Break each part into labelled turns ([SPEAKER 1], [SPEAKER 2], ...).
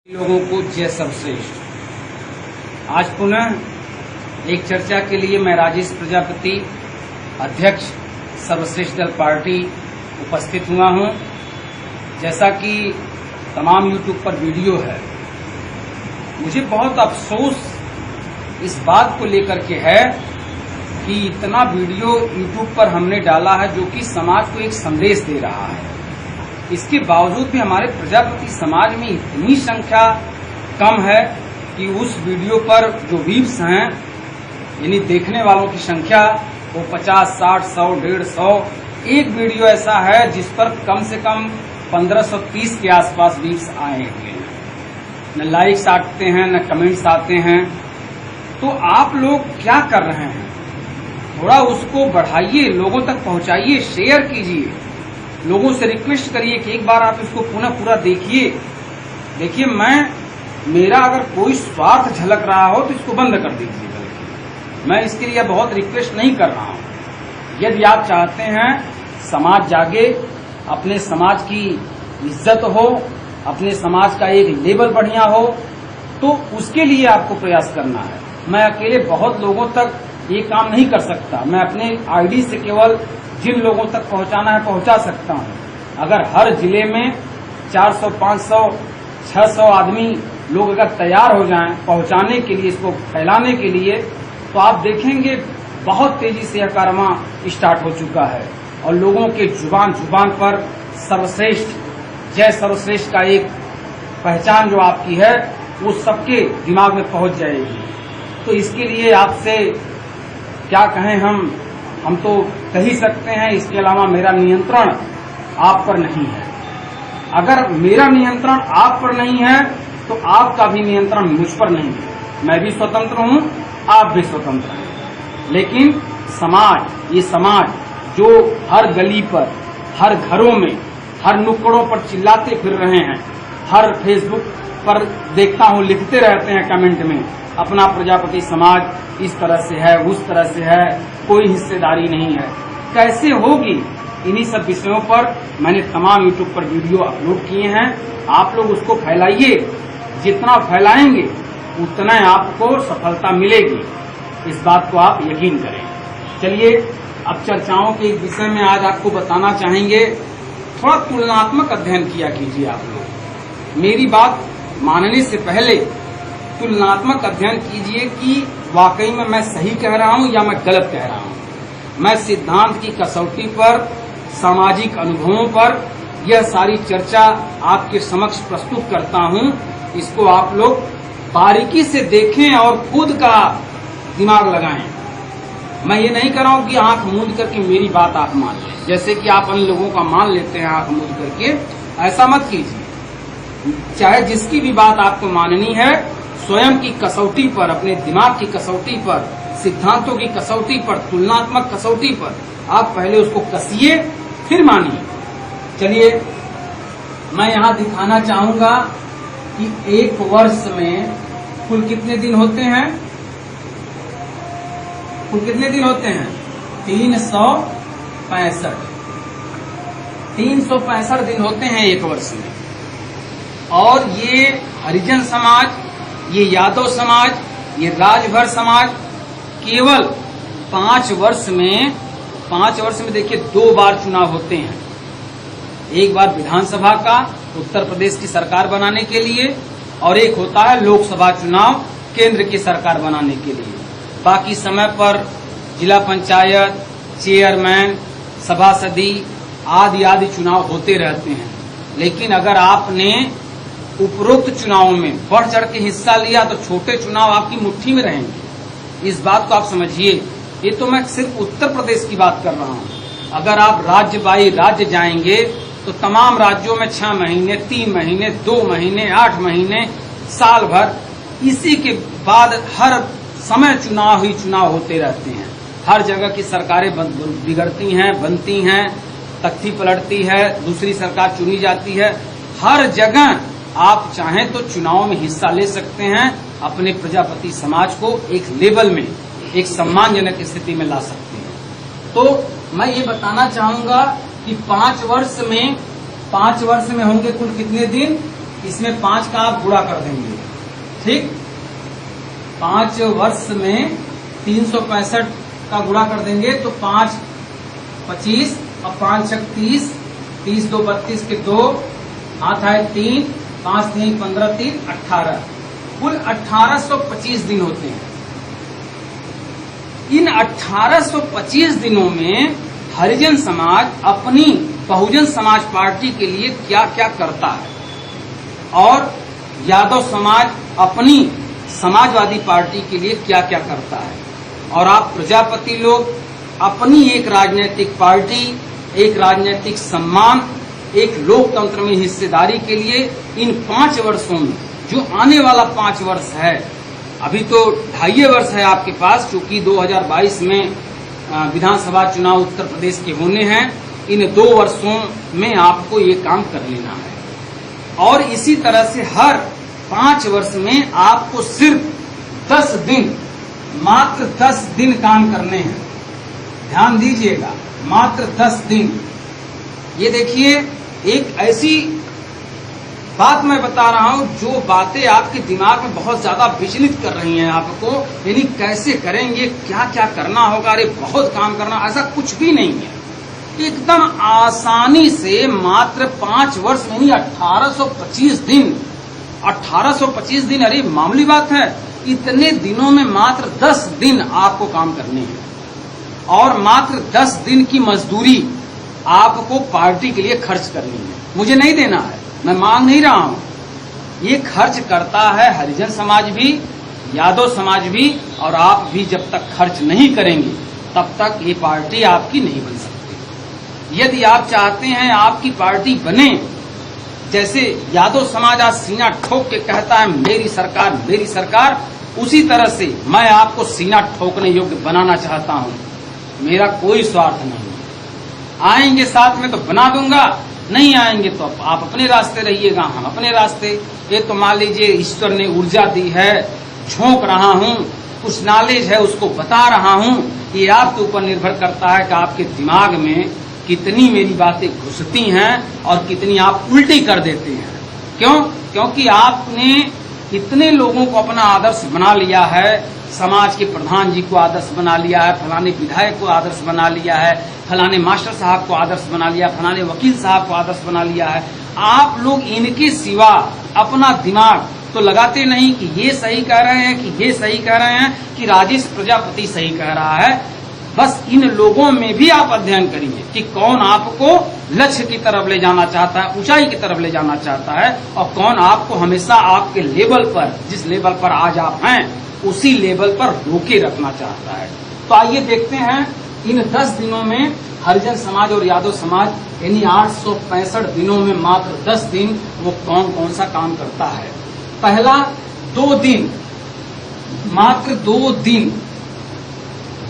[SPEAKER 1] लोगों को जय सर्वश्रेष्ठ। आज पुनः एक चर्चा के लिए मैं राजेश प्रजापति, अध्यक्ष सर्वश्रेष्ठ दल पार्टी, उपस्थित हुआ हूं। जैसा कि तमाम यूट्यूब पर वीडियो है, मुझे बहुत अफसोस इस बात को लेकर के है कि इतना वीडियो यूट्यूब पर हमने डाला है जो कि समाज को एक संदेश दे रहा है। इसके बावजूद भी हमारे प्रजापति समाज में इतनी संख्या कम है कि उस वीडियो पर जो व्यूज हैं, यानी देखने वालों की संख्या, वो 50, 60, 100, 150। एक वीडियो ऐसा है जिस पर कम से कम 1530 के आसपास व्यूज आए हुए हैं। न लाइक्स आते हैं, न कमेंट्स आते हैं। तो आप लोग क्या कर रहे हैं? थोड़ा उसको बढ़ाइए, लोगों तक पहुंचाइए, शेयर कीजिए। लोगों से रिक्वेस्ट करिए कि एक बार आप इसको पुनः पूरा देखिए। देखिए, मेरा अगर कोई स्वार्थ झलक रहा हो तो इसको बंद कर दीजिए। बल्कि मैं इसके लिए बहुत रिक्वेस्ट नहीं कर रहा हूं। यदि आप चाहते हैं समाज जागे, अपने समाज की इज्जत हो, अपने समाज का एक लेवल बढ़िया हो, तो उसके लिए आपको प्रयास करना है। मैं अकेले बहुत लोगों तक ये काम नहीं कर सकता। मैं अपने आईडी से केवल जिन लोगों तक पहुंचाना है पहुंचा सकता हूं। अगर हर जिले में 400, 500, 600 आदमी लोग अगर तैयार हो जाएं पहुंचाने के लिए, इसको फैलाने के लिए, तो आप देखेंगे बहुत तेजी से यह कारवां स्टार्ट हो चुका है और लोगों के जुबान पर सर्वश्रेष्ठ, जय सर्वश्रेष्ठ का एक पहचान जो आपकी है वो सबके दिमाग में पहुंच जाएगी। तो इसके लिए आपसे क्या कहें, हम तो कह ही सकते हैं। इसके अलावा मेरा नियंत्रण आप पर नहीं है। अगर मेरा नियंत्रण आप पर नहीं है तो आपका भी नियंत्रण मुझ पर नहीं है। मैं भी स्वतंत्र हूं, आप भी स्वतंत्र हैं। लेकिन ये समाज जो हर गली पर, हर घरों में, हर नुक्कड़ों पर चिल्लाते फिर रहे हैं, हर फेसबुक पर देखता हूं लिखते रहते हैं कमेंट में, अपना प्रजापति समाज इस तरह से है, उस तरह से है, कोई हिस्सेदारी नहीं है। कैसे होगी? इन्हीं सब विषयों पर मैंने तमाम यूट्यूब पर वीडियो अपलोड किए हैं। आप लोग उसको फैलाइए। जितना फैलाएंगे उतना आपको सफलता मिलेगी। इस बात को आप यकीन करें। चलिए, अब चर्चाओं के एक विषय में आज आपको बताना चाहेंगे। थोड़ा तुलनात्मक अध्ययन किया कीजिए आप लोग। मेरी बात मानने से पहले तुलनात्मक अध्ययन कीजिए कि वाकई में मैं सही कह रहा हूं या मैं गलत कह रहा हूं। मैं सिद्धांत की कसौटी पर, सामाजिक अनुभवों पर यह सारी चर्चा आपके समक्ष प्रस्तुत करता हूं। इसको आप लोग बारीकी से देखें और खुद का दिमाग लगाएं। मैं ये नहीं कर रहा हूं कि आंख मूंद करके मेरी बात आप मान लें, जैसे कि आप अन्य लोगों का मान लेते हैं आंख मूंद करके। ऐसा मत कीजिए। चाहे जिसकी भी बात आपको माननी है, स्वयं की कसौटी पर, अपने दिमाग की कसौटी पर, सिद्धांतों की कसौटी पर, तुलनात्मक कसौटी पर आप पहले उसको कसिए, फिर मानिए। चलिए, मैं यहाँ दिखाना चाहूंगा कि एक वर्ष में कुल कितने दिन होते हैं। कुल कितने दिन होते हैं? 365। 365 दिन होते हैं एक वर्ष में। और ये हरिजन समाज, ये यादव समाज, ये राजभर समाज केवल 5 वर्ष में देखिए 2 बार चुनाव होते हैं। एक बार विधानसभा का, उत्तर प्रदेश की सरकार बनाने के लिए, और एक होता है लोकसभा चुनाव, केंद्र की सरकार बनाने के लिए। बाकी समय पर जिला पंचायत, चेयरमैन, सभासदी आदि चुनाव होते रहते हैं। लेकिन अगर आपने उपरोक्त चुनावों में बढ़ चढ़ के हिस्सा लिया तो छोटे चुनाव आपकी मुट्ठी में रहेंगे। इस बात को आप समझिए। ये तो मैं सिर्फ उत्तर प्रदेश की बात कर रहा हूँ। अगर आप राज्य बाई राज्य जाएंगे तो तमाम राज्यों में 6 महीने, 3 महीने, 2 महीने, 8 महीने, साल भर, इसी के बाद हर समय चुनाव ही चुनाव होते रहते हैं। हर जगह की सरकारें बिगड़ती हैं, बनती हैं, तख्ती पलटती है, दूसरी सरकार चुनी जाती है। हर जगह आप चाहें तो चुनाव में हिस्सा ले सकते हैं, अपने प्रजापति समाज को एक लेवल में, एक सम्मानजनक स्थिति में ला सकते हैं। तो मैं ये बताना चाहूंगा कि 5 वर्ष में होंगे कुल कितने दिन? इसमें 5 का आप गुणा कर देंगे, ठीक। 5 वर्ष में 365 का गुणा कर देंगे तो 5 25 और 5 छक 30, 30 2 32 के 2 हाथ आए 3, 5 3 15 3 18, कुल 1825 दिन होते हैं। इन 1825 दिनों में हरिजन समाज अपनी बहुजन समाज पार्टी के लिए क्या क्या करता है और यादव समाज अपनी समाजवादी पार्टी के लिए क्या क्या करता है, और आप प्रजापति लोग अपनी एक राजनीतिक पार्टी, एक राजनीतिक सम्मान, एक लोकतंत्र में हिस्सेदारी के लिए इन 5 वर्षों में, जो आने वाला 5 वर्ष है, अभी तो 2.5 वर्ष है आपके पास, चूंकि 2022 में विधानसभा चुनाव उत्तर प्रदेश के होने हैं, इन 2 वर्षों में आपको ये काम कर लेना है। और इसी तरह से हर 5 वर्ष में आपको सिर्फ 10 दिन, मात्र 10 दिन काम करने हैं। ध्यान दीजिएगा, मात्र 10 दिन। ये देखिए, एक ऐसी बात मैं बता रहा हूं जो बातें आपके दिमाग में बहुत ज्यादा विचलित कर रही हैं आपको, यानी कैसे करेंगे, क्या क्या करना होगा, अरे बहुत काम करना, ऐसा कुछ भी नहीं है। एकदम आसानी से मात्र 5 वर्ष यानी 1825 दिन, 1825 दिन, अरे मामूली बात है। इतने दिनों में मात्र 10 दिन आपको काम करने हैं और मात्र 10 दिन की मजदूरी आपको पार्टी के लिए खर्च करनी है। मुझे नहीं देना है, मैं मांग नहीं रहा हूं, ये खर्च करता है हरिजन समाज भी, यादव समाज भी, और आप भी जब तक खर्च नहीं करेंगे तब तक ये पार्टी आपकी नहीं बन सकती। यदि आप चाहते हैं आपकी पार्टी बने, जैसे यादव समाज आज सीना ठोक के कहता है मेरी सरकार मेरी सरकार, उसी तरह से मैं आपको सीना ठोकने योग्य बनाना चाहता हूं। मेरा कोई स्वार्थ नहीं। आएंगे साथ में तो बना दूंगा, नहीं आएंगे तो आप अपने रास्ते रहिएगा, हम अपने रास्ते। ये तो मान लीजिए ईश्वर ने ऊर्जा दी है, झोंक रहा हूं, कुछ नॉलेज है उसको बता रहा हूं। ये आपके ऊपर निर्भर करता है कि आपके दिमाग में कितनी मेरी बातें घुसती हैं और कितनी आप उल्टी कर देते हैं। क्यों? क्योंकि आपने इतने लोगों को अपना आदर्श बना लिया है, समाज के प्रधान जी को आदर्श बना लिया है, फलाने विधायक को आदर्श बना लिया है, फलाने मास्टर साहब को आदर्श बना लिया, फलाने वकील साहब को आदर्श बना लिया है। आप लोग इनके सिवा अपना दिमाग तो लगाते नहीं कि ये सही कह रहे हैं, कि ये सही कह रहे हैं, कि राजेश प्रजापति सही कह रहा है। बस इन लोगों में भी आप अध्ययन करिए कि कौन आपको लक्ष्य की तरफ ले जाना चाहता है, ऊंचाई की तरफ ले जाना चाहता है, और कौन आपको हमेशा आपके लेवल पर, जिस लेवल पर आज आप हैं उसी लेवल पर रोके रखना चाहता है। तो आइए देखते हैं इन 10 दिनों में हरिजन समाज और यादव समाज यानी 865 दिनों में मात्र 10 दिन वो कौन कौन सा काम करता है। पहला 2 दिन, मात्र 2 दिन,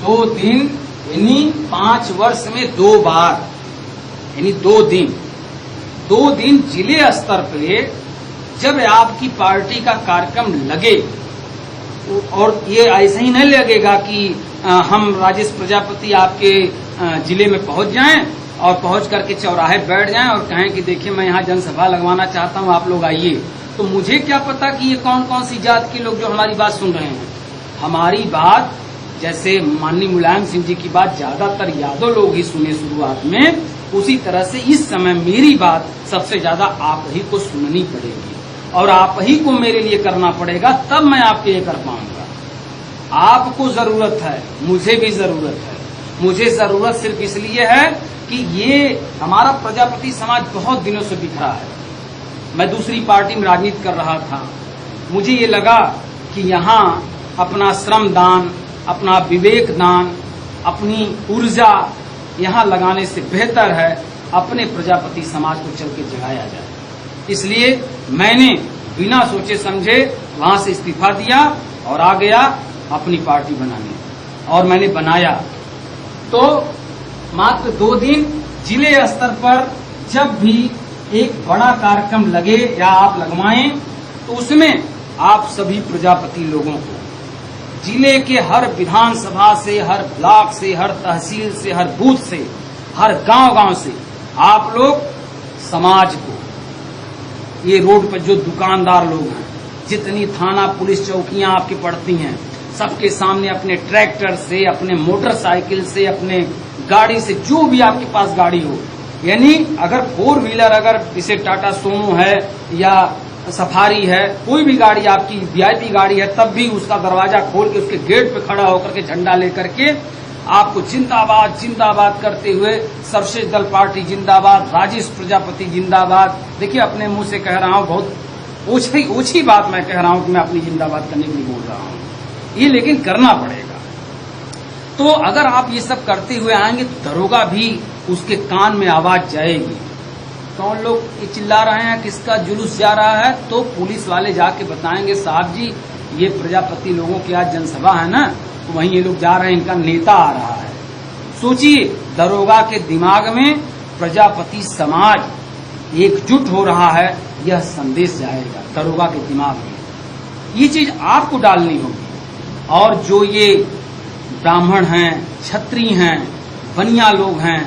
[SPEAKER 1] 2 दिन यानी 5 वर्ष में 2 बार, यानी 2 दिन, 2 दिन जिले स्तर पे जब आपकी पार्टी का कार्यक्रम लगे, और ये ऐसे ही नहीं लगेगा कि हम राजेश प्रजापति आपके जिले में पहुंच जाएं और पहुंच करके चौराहे बैठ जाएं और कहें कि देखिए मैं यहाँ जनसभा लगवाना चाहता हूँ, आप लोग आइए। तो मुझे क्या पता कि ये कौन कौन सी जात के लोग जो हमारी बात सुन रहे हैं। हमारी बात, जैसे माननीय मुलायम सिंह जी की बात ज्यादातर यादव लोग ही सुने शुरुआत में, उसी तरह से इस समय मेरी बात सबसे ज्यादा आप ही को सुननी पड़ेगी और आप ही को मेरे लिए करना पड़ेगा, तब मैं आपके लिए कर पाऊंगा। आपको जरूरत है, मुझे भी जरूरत है। मुझे जरूरत सिर्फ इसलिए है कि ये हमारा प्रजापति समाज बहुत दिनों से बिखरा है। मैं दूसरी पार्टी में राजनीति कर रहा था, मुझे ये लगा कि यहाँ अपना श्रम दान, अपना विवेक दान, अपनी ऊर्जा यहाँ लगाने से बेहतर है अपने प्रजापति समाज को चल के जगाया जाए। इसलिए मैंने बिना सोचे समझे वहां से इस्तीफा दिया और आ गया अपनी पार्टी बनाने, और मैंने बनाया। तो मात्र 2 दिन जिले स्तर पर जब भी एक बड़ा कार्यक्रम लगे या आप लगवाएं, तो उसमें आप सभी प्रजापति लोगों को जिले के हर विधानसभा से, हर ब्लॉक से, हर तहसील से, हर बूथ से, हर गांव-गांव से आप लोग समाज को ये रोड पर जो दुकानदार लोग हैं, जितनी थाना पुलिस चौकियां आपकी पड़ती हैं, सबके सामने अपने ट्रैक्टर से, अपने मोटरसाइकिल से, अपने गाड़ी से, जो भी आपके पास गाड़ी हो, यानी अगर 4 व्हीलर, अगर इसे टाटा सोमो है या सफारी है, कोई भी गाड़ी आपकी वीआईपी गाड़ी है, तब भी उसका दरवाजा खोल के उसके गेट पे खड़ा होकर के झंडा लेकर के आपको जिंदाबाद जिंदाबाद करते हुए, सर्वश्रेष्ठ दल पार्टी जिंदाबाद, राजेश प्रजापति जिंदाबाद। देखिए, अपने मुंह से कह रहा हूं, बहुत ओछी बात मैं कह रहा हूं कि मैं अपनी जिंदाबाद करने के लिए बोल रहा हूं, ये लेकिन करना पड़ेगा। तो अगर आप ये सब करते हुए आएंगे तो दरोगा भी उसके कान में आवाज जाएगी। कौन लोग ये चिल्ला रहे हैं, किसका जुलूस जा रहा है, तो पुलिस वाले जाके बताएंगे, साहब जी ये प्रजापति लोगों की आज जनसभा है ना, तो वहीं ये लोग जा रहे हैं, इनका नेता आ रहा है। सोचिए, दरोगा के दिमाग में प्रजापति समाज एकजुट हो रहा है, यह संदेश जाएगा दरोगा के दिमाग में। ये चीज आपको डालनी होगी। और जो ये ब्राह्मण हैं, क्षत्रिय हैं, बनिया लोग हैं,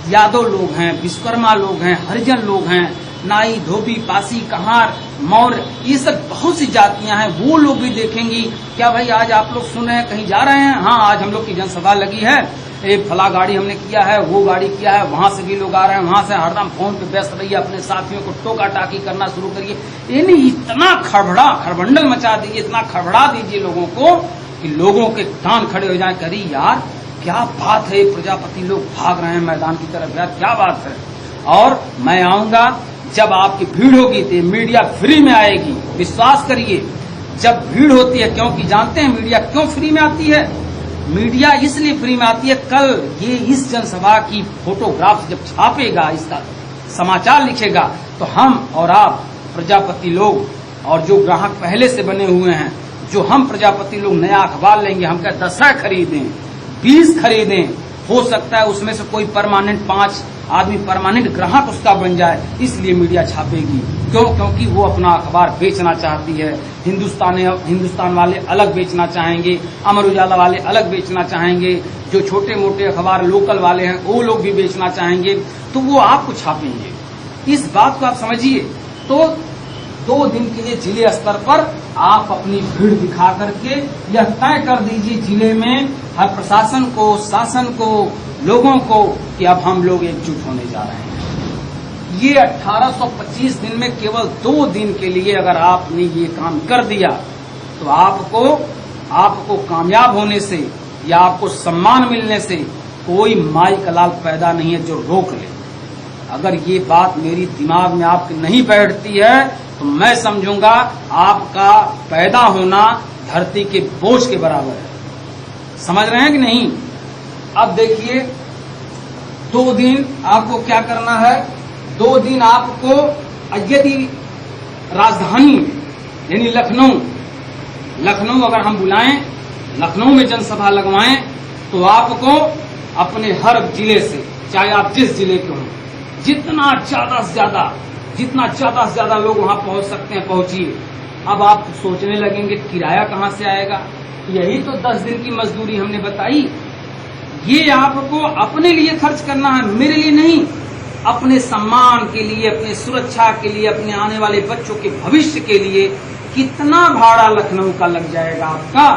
[SPEAKER 1] यादव लोग हैं, विश्वकर्मा लोग हैं, हरिजन लोग हैं, नाई, धोबी, पासी, कहार, मौर्य, ये सब बहुत सी जातियां हैं, वो लोग भी देखेंगी। क्या भाई आज आप लोग सुन रहे हैं, कहीं जा रहे हैं? हाँ, आज हम लोग की जनसभा लगी है, एक फला गाड़ी हमने किया है, वो गाड़ी किया है, वहां से भी लोग आ रहे हैं, वहां से हरदम फोन पे व्यस्त रहिए, अपने साथियों को टोका टाकी करना शुरू करिए। ये नहीं, इतना खड़बंडल मचा दीजिए, इतना खड़बड़ा दीजिए लोगों को कि लोगों के कान खड़े हो जाए, करी यार क्या बात है, प्रजापति लोग भाग रहे हैं मैदान की तरफ, यार क्या बात है। और मैं आऊंगा, जब आपकी भीड़ होगी तो मीडिया फ्री में आएगी, विश्वास करिए। जब भीड़ होती है, क्योंकि जानते हैं मीडिया क्यों फ्री में आती है? मीडिया इसलिए फ्री में आती है, कल ये इस जनसभा की फोटोग्राफ जब छापेगा, इसका समाचार लिखेगा, तो हम और आप प्रजापति लोग और जो ग्राहक पहले से बने हुए हैं, जो हम प्रजापति लोग नया अखबार लेंगे, हम क्या 10 खरीदें, 20 खरीदें, हो सकता है उसमें से कोई परमानेंट 5 आदमी परमानेंट ग्राहक उसका बन जाए, इसलिए मीडिया छापेगी। क्यों? क्योंकि वो अपना अखबार बेचना चाहती है। हिंदुस्तान वाले अलग बेचना चाहेंगे, अमर उजाला वाले अलग बेचना चाहेंगे, जो छोटे मोटे अखबार लोकल वाले हैं वो लोग भी बेचना चाहेंगे, तो वो आपको छापेंगे। इस बात को आप समझिए। तो 2 दिन के लिए जिले स्तर पर आप अपनी भीड़ दिखा करके यह तय कर दीजिए जिले में हर प्रशासन को, शासन को, लोगों को कि अब हम लोग एकजुट होने जा रहे हैं। ये 1825 दिन में केवल 2 दिन के लिए अगर आपने ये काम कर दिया तो आपको कामयाब होने से या आपको सम्मान मिलने से कोई माई का लाल पैदा नहीं है जो रोक ले। अगर ये बात मेरी दिमाग में आपके नहीं बैठती है तो मैं समझूंगा आपका पैदा होना धरती के बोझ के बराबर है। समझ रहे हैं कि नहीं? अब देखिए, 2 दिन आपको क्या करना है। 2 दिन आपको, यदि राजधानी यानी लखनऊ अगर हम बुलाएं, लखनऊ में जनसभा लगवाएं, तो आपको अपने हर जिले से, चाहे आप जिस जिले के हों, जितना ज्यादा से ज्यादा लोग वहां पहुंच सकते हैं पहुंचिए। अब आप सोचने लगेंगे किराया कहां से आएगा? यही तो 10 दिन की मजदूरी हमने बताई। ये आपको अपने लिए खर्च करना है, मेरे लिए नहीं। अपने सम्मान के लिए, अपने सुरक्षा के लिए, अपने आने वाले बच्चों के भविष्य के लिए। कितना भाड़ा लखनऊ का लग जाएगा आपका?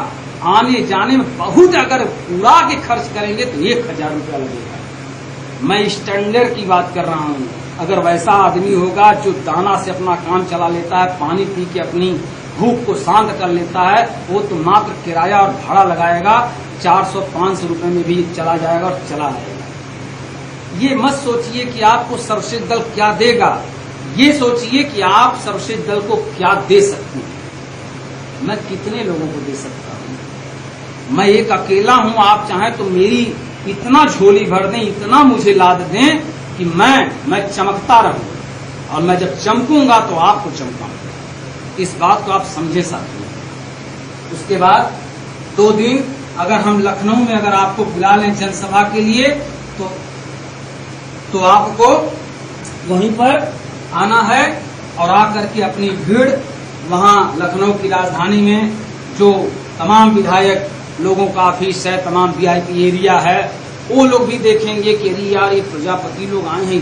[SPEAKER 1] आने जाने में बहुत, अगर पूरा के खर्च करेंगे तो 1000 रुपया लगेगा। मैं स्टैंडर्ड की बात कर रहा हूँ। अगर वैसा आदमी होगा जो दाना से अपना काम चला लेता है, पानी पी के अपनी भूख को शांत कर लेता है, वो तो मात्र किराया और भाड़ा लगाएगा, 400-500 रुपए में भी चला जाएगा और चला आएगा। ये मत सोचिए कि आपको सर्वश्रेष्ठ दल क्या देगा, ये सोचिए कि आप सर्वश्रेष्ठ दल को क्या दे सकते हैं। मैं कितने लोगों को दे सकता हूँ? मैं एक अकेला हूँ। आप चाहें तो मेरी इतना झोली भर दें, इतना मुझे लाद दें कि मैं चमकता रहूं, और मैं जब चमकूंगा तो आपको चमकाऊंगा। इस बात को आप समझे साथियों। उसके बाद 2 दिन अगर हम लखनऊ में अगर आपको बुला लें जनसभा के लिए, तो आपको वहीं पर आना है और आकर के अपनी भीड़ वहां लखनऊ की राजधानी में जो तमाम विधायक लोगों का ऑफिस है, तमाम वीआईपी एरिया है, वो लोग भी देखेंगे कि अरे यार ये प्रजापति लोग आए हैं,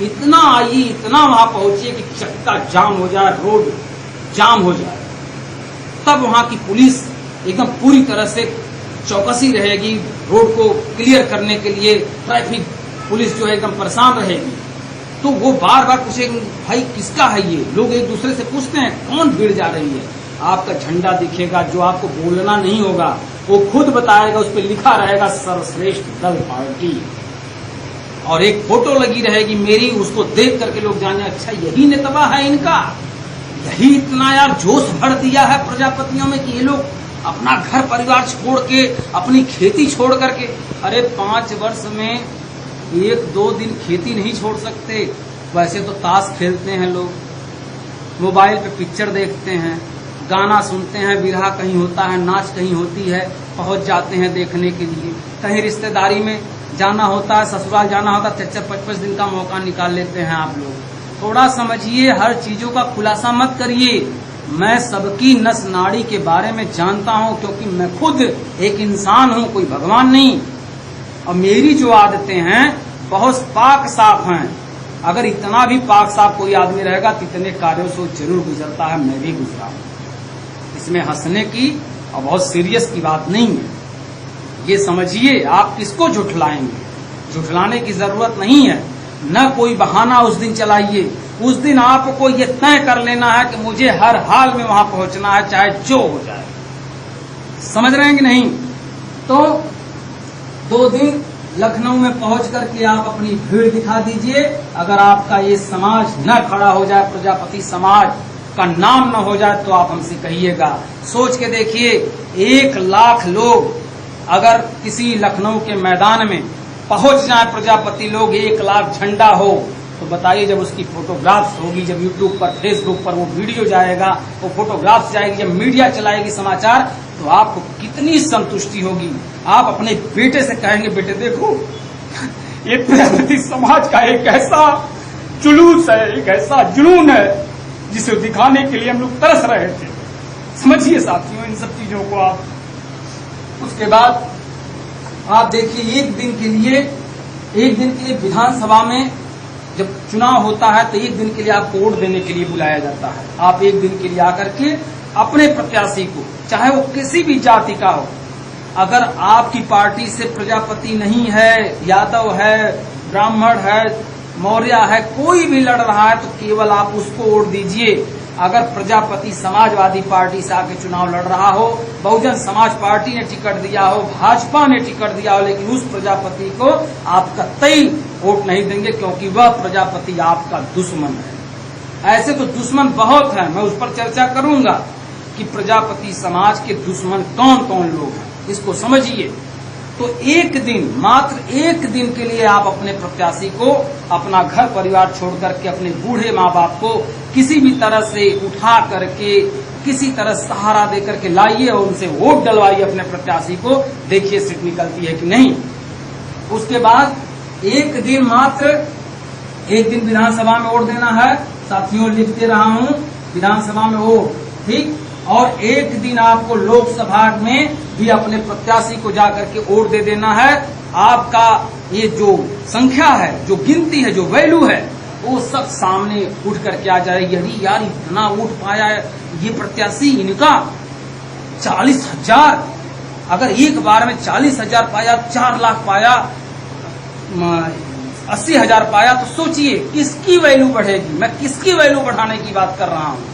[SPEAKER 1] इतना आई, इतना वहां पहुंचे कि चक्का जाम हो जाए, रोड जाम हो जाए। तब वहां की पुलिस एकदम पूरी तरह से चौकसी रहेगी, रोड को क्लियर करने के लिए ट्रैफिक पुलिस जो है एकदम परेशान रहेगी। तो वो बार बार पूछेंगे भाई किसका है ये, लोग एक दूसरे से पूछते हैं कौन भीड़ जा रही है। आपका झंडा दिखेगा, जो आपको बोलना नहीं होगा वो खुद बताएगा, उस पर लिखा रहेगा सर्वश्रेष्ठ दल पार्टी, और एक फोटो लगी रहेगी मेरी, उसको देख करके लोग जाने अच्छा यही नेतवा है इनका, यही इतना यार जोश भर दिया है प्रजापतियों में कि ये लोग अपना घर परिवार छोड़ के, अपनी खेती छोड़ करके, अरे 5 वर्ष में 1-2 दिन खेती नहीं छोड़ सकते। वैसे तो ताश खेलते हैं लोग, मोबाइल पे पिक्चर देखते हैं, गाना सुनते हैं, बिरहा कहीं होता है, नाच कहीं होती है, पहुंच जाते हैं देखने के लिए। कहीं रिश्तेदारी में जाना होता है, ससुराल जाना होता है, 4-5 दिन का मौका निकाल लेते हैं आप लोग। थोड़ा समझिए, हर चीजों का खुलासा मत करिए। मैं सबकी नस नाड़ी के बारे में जानता हूं, क्योंकि मैं खुद एक इंसान हूं, कोई भगवान नहीं। और मेरी जो आदतें हैं बहुत पाक साफ हैं। अगर इतना भी पाक साफ कोई आदमी रहेगा तो इतने कार्यों से जरूर गुजरता है, मैं भी गुजरा हूं। इसमें हंसने की और बहुत सीरियस की बात नहीं है। ये समझिए, आप किसको झुठलाएंगे, झुठलाने की जरूरत नहीं है। न कोई बहाना उस दिन चलाइए। उस दिन आपको ये तय कर लेना है कि मुझे हर हाल में वहां पहुंचना है, चाहे जो हो जाए। समझ रहे हैं कि नहीं? तो 2 दिन लखनऊ में पहुंच करके आप अपनी भीड़ दिखा दीजिए। अगर आपका ये समाज न खड़ा हो जाए, प्रजापति समाज का नाम न हो जाए, तो आप हमसे कहिएगा। सोच के देखिए, 1 लाख लोग अगर किसी लखनऊ के मैदान में पहुंच जाए, प्रजापति लोग 1 लाख झंडा हो, तो बताइए जब उसकी फोटोग्राफ्स होगी, जब यूट्यूब पर, फेसबुक पर वो वीडियो जाएगा, वो फोटोग्राफ्स जाएगी, जब मीडिया चलाएगी समाचार, तो आपको कितनी संतुष्टि होगी। आप अपने बेटे से कहेंगे, बेटे देखो ये प्रजापति समाज का एक ऐसा जुलूस है, एक ऐसा जुनून है, जिसे दिखाने के लिए हम लोग तरस रहे थे। समझिए साथियों इन सब चीजों को आप। उसके बाद आप देखिए, एक दिन के लिए विधानसभा में जब चुनाव होता है तो 1 दिन के लिए आपको वोट देने के लिए बुलाया जाता है। आप 1 दिन के लिए आकर के अपने प्रत्याशी को, चाहे वो किसी भी जाति का हो, अगर आपकी पार्टी से प्रजापति नहीं है, यादव है, ब्राह्मण है, मौर्य है, कोई भी लड़ रहा है, तो केवल आप उसको वोट दीजिए। अगर प्रजापति समाजवादी पार्टी से आके चुनाव लड़ रहा हो, बहुजन समाज पार्टी ने टिकट दिया हो, भाजपा ने टिकट दिया हो, लेकिन उस प्रजापति को आप कतई वोट नहीं देंगे, क्योंकि वह प्रजापति आपका दुश्मन है। ऐसे तो दुश्मन बहुत हैं, मैं उस पर चर्चा करूंगा कि प्रजापति समाज के दुश्मन कौन कौन लोग हैं, इसको समझिए। तो 1 दिन, मात्र 1 दिन के लिए आप अपने प्रत्याशी को अपना घर परिवार छोड़ करके, अपने बूढ़े माँ बाप को किसी भी तरह से उठा करके, किसी तरह सहारा दे करके लाइए और उनसे वोट डलवाइए अपने प्रत्याशी को। देखिए सीट निकलती है कि नहीं। उसके बाद 1 दिन, मात्र 1 दिन विधानसभा में वोट देना है। साथियों लिख दे रहा हूं, विधानसभा में वोट, ठीक। और 1 दिन आपको लोकसभा में भी अपने प्रत्याशी को जाकर के वोट दे देना है। आपका ये जो संख्या है, जो गिनती है, जो वैल्यू है, वो सब सामने उठ करके आ जाएगी। अरे यार इतना वोट पाया है ये प्रत्याशी, इनका 40,000, अगर एक बार में 40,000 पाया, 4 लाख पाया, 80,000 पाया, तो सोचिए किसकी वैल्यू बढ़ेगी। मैं किसकी वैल्यू बढ़ाने की बात कर रहा हूं।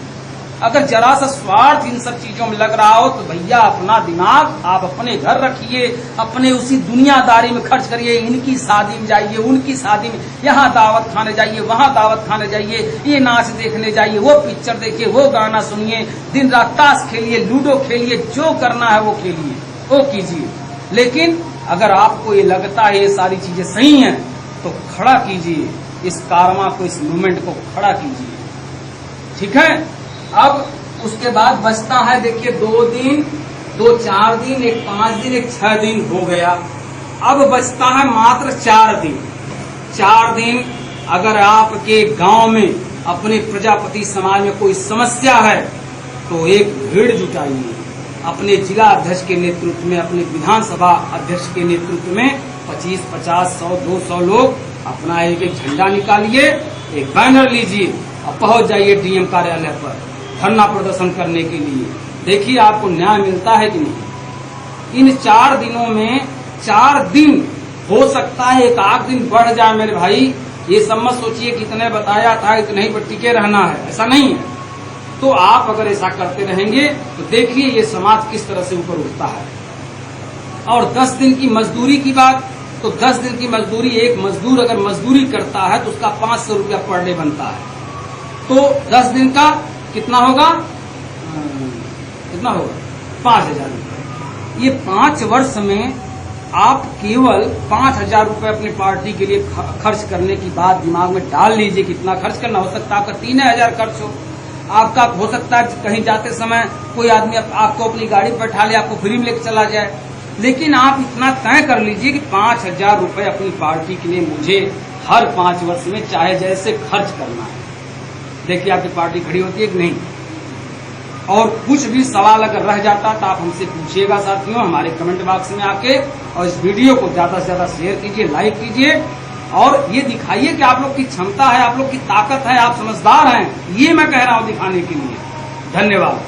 [SPEAKER 1] अगर जरा सा स्वार्थ इन सब चीजों में लग रहा हो, तो भैया अपना दिमाग आप अपने घर रखिए, अपने उसी दुनियादारी में खर्च करिए। इनकी शादी में जाइए, उनकी शादी में, यहाँ दावत खाने जाइए, वहाँ दावत खाने जाइए, ये नाच देखने जाइए, वो पिक्चर देखिए, वो गाना सुनिए, दिन रात ताश खेलिए, लूडो खेलिए, जो करना है वो खेलिए, वो कीजिए। लेकिन अगर आपको ये लगता है ये सारी चीजें सही हैं, तो खड़ा कीजिए इस कारमा को, इस मूवमेंट को खड़ा कीजिए, ठीक है। अब उसके बाद बचता है, देखिए 2 दिन, 2 4 दिन, एक 5 दिन, एक 6 दिन हो गया। अब बचता है मात्र 4 दिन। 4 दिन अगर आपके गांव में, अपने प्रजापति समाज में कोई समस्या है, तो एक भीड़ जुटाइए, अपने जिला अध्यक्ष के नेतृत्व में, अपने विधानसभा अध्यक्ष के नेतृत्व में 25, 50, 100, 200 लोग अपना एक एक झंडा निकालिए, एक बैनर लीजिए और पहुंच जाइए डीएम कार्यालय पर धरना प्रदर्शन करने के लिए। देखिए आपको न्याय मिलता है कि नहीं। इन 4 दिनों में 4 दिन हो सकता है, एक आध दिन बढ़ जाए मेरे भाई। ये सब मत सोचिए कि इतने बताया था इतने ही पर टिके रहना है, ऐसा नहीं है। तो आप अगर ऐसा करते रहेंगे तो देखिए ये समाज किस तरह से ऊपर उठता है। और 10 दिन की मजदूरी की बात, तो 10 दिन की मजदूरी, एक मजदूर अगर मजदूरी करता है तो उसका 500 रुपया पर डे बनता है। तो 10 दिन का कितना होगा, कितना होगा 5,000 रुपये। ये 5 वर्ष में आप केवल 5,000 रुपये अपनी पार्टी के लिए खर्च करने की बात दिमाग में डाल लीजिए। कितना खर्च करना हो सकता है आपका 3,000 खर्च हो सकता है कहीं जाते समय कोई आदमी आपको अपनी गाड़ी पर बैठा ले, आपको फ्री में लेकर चला जाए। लेकिन आप इतना तय कर लीजिए कि 5,000 रुपये अपनी पार्टी के लिए मुझे हर 5 वर्ष में चाहे जैसे खर्च करना है। देखिए आपकी पार्टी खड़ी होती है कि नहीं। और कुछ भी सवाल अगर रह जाता तो आप हमसे पूछिएगा साथियों, हमारे कमेंट बॉक्स में आके। और इस वीडियो को ज्यादा से ज्यादा शेयर कीजिए, लाइक कीजिए और ये दिखाइए कि आप लोग की क्षमता है, आप लोग की ताकत है, आप समझदार हैं। ये मैं कह रहा हूं दिखाने के लिए। धन्यवाद।